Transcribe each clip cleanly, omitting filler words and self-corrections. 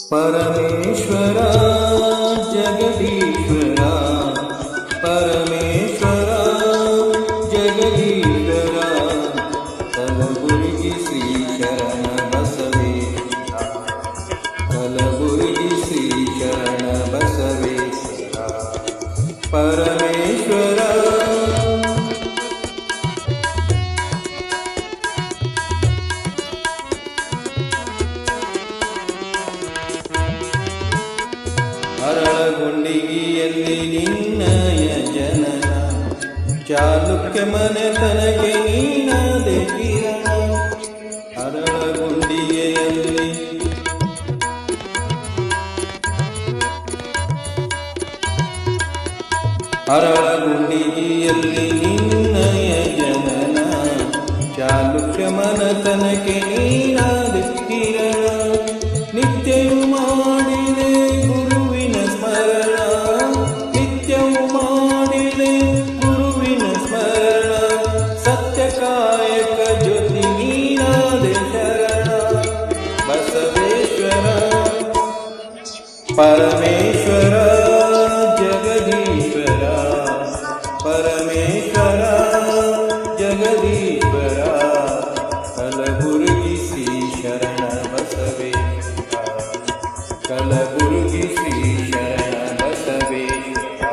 ಪರಮೇಶ್ವರ ಜಗದೀಶ್ವರ ಪರಮೇಶ್ವರ ಜಗದೀಶ್ವರ ಕಲಬುರಗಿ ಶ್ರೀ ಶರಣ ಬಸವೇಶ್ವರ ಕಲಬುರಗಿ ಶ್ರೀ ಶರಣ ಬಸವೇಶ್ವರ ಪರಮೇಶ್ವರ ಅರಳಗುಂಡಿಗೆಯಲ್ಲಿ ನಿನ್ನಯ ಜನನ ಚಾಲುಕ್ಯ ಮನೆತನಕ್ಕೆ ನೀನಾದೆ ಕಿರಣ ಅರಳಗುಂಡಿಗೆಯಲ್ಲಿ ಅರಳಗುಂಡಿಗೆಯಲ್ಲಿ ನಿನ್ನಯ ಜನನ ಚಾಲುಕ್ಯ ಮನೆತನಕ್ಕೆ ನೀನಾದೆ ಕಿರಣ ನಿತ್ಯವೂ ಮಾಡಿದೆ ಗುರುವಿನ ಸ್ಮರಣ ನಿತ್ಯವೂ ಮಾಡಿದೆ ಗುರುವಿನ ಸ್ಮರಣ ಸತ್ಯಕಾಯಕ ಜ್ಯೋತಿ ನೀನಾದೆ ಶರಣ ಬಸವೇಶ್ವರ ಪರಮೇಶ್ವರ ಜಗದೀಶ್ವರ ಪರಮೇಶ್ವರ ಜಗದೀಶ್ವರ ಕಲಬುರಗಿ ಶ್ರೀ ಶರಣ ಬಸವೇಶ್ವರ ಕಲಬುರಗಿ ಶ್ರೀ ಶರಣ ಬಸವೇಶ್ವರ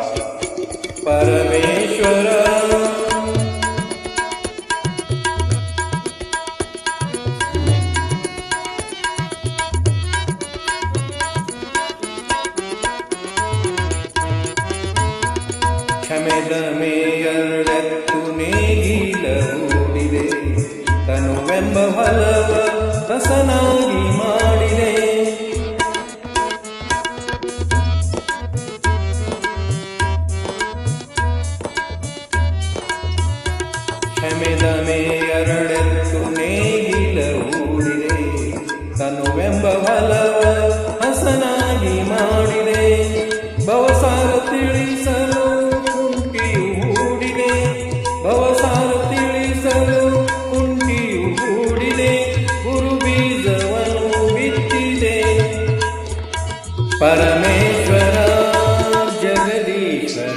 ಪರಮೇಶ್ವರ ಕ್ಷಮೆದ ಮೇಯರಳೆತ್ತು ನೇಗಿಲ ಹೂಡಿದೆ ತನುವೆಂಬ ಫಲವ ರಸನಾಗಿ ಮಾಡಿದೆ ಕ್ಷಮೆದ ಮೇಯರಳೆತ್ತು ನೇಗಿಲ ಹೂಡಿದೆ ತನುವೆಂಬ ಫಲವ ಹಸನಾಗಿ ಮಾಡಿದೆ ಭವಸಾರ ತಿಳಿಸಲು ಕುಂಟಿಯು ಹೂಡಿದೆ ಭವಸಾರ ತಿಳಿಸಲು ಕುಂಟಿಯು ಹೂಡಿದೆ ಗುರು ಬೀಜವನ್ನು ಬಿತ್ತಿದೆ ಪರಮೇಶ್ವರ ಜಗದೀಶ್ವರ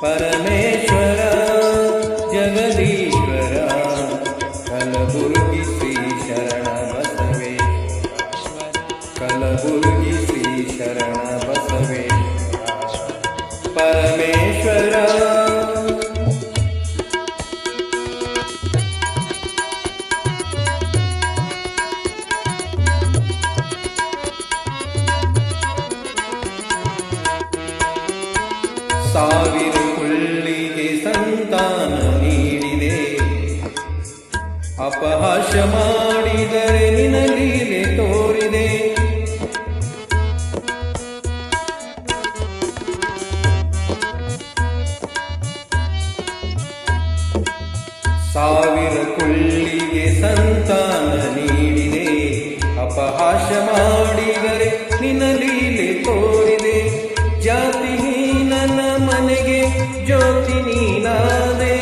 ಪರಮೇಶ್ವರ ಜಗದೀಶ್ವರ ಕಲಬುರಗಿ ಶ್ರೀ ಶರಣ ಬಸವೇಶ್ವರ ಕಲಬುರಗಿ ಶ್ರೀ ಶರಣ ಬಸವೇಶ್ವರ ಪರಮೇಶ್ವರ ಸಾವಿರ ಕೊಳ್ಳಿಗೆ ಸಂತಾನ ನೀಡಿದೆ ಅಪಹಾಸ್ಯ ಮಾಡಿದರೆ ನಿನ್ನ ಲೀಲೆ ತೋರಿದೆ ಸಾವಿರ ಕೊಳ್ಳಿಗೆ ಸಂತಾನ ನೀಡಿದೆ ಅಪಹಾಸ್ಯ ಮಾಡಿದರೆ ನಿನ್ನ ಲೀಲೆ ತೋರಿದೆ ಜಾತಿಹೀನನ ಮನೆಗೆ ಜ್ಯೋತಿ ನೀನಾದೆ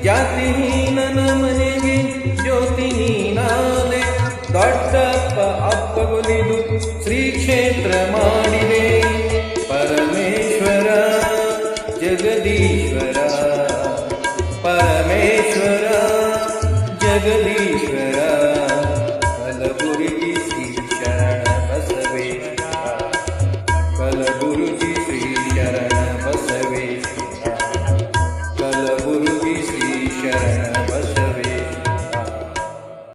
ಜಾತಿಹೀನನ ಮನೆಗೆ ಜ್ಯೋತಿ ನೀನಾದೆ ದೊಡ್ಡಪ್ಪ ಅಪ್ಪಗೊಲಿದು ಶ್ರೀ ಕ್ಷೇತ್ರ ಮಾಡಿದೆ ಪರಮೇಶ್ವರ ಜಗದೀಶ್ವರ ಪರಮೇಶ್ವರ ಜಗದೀಶ್ವರ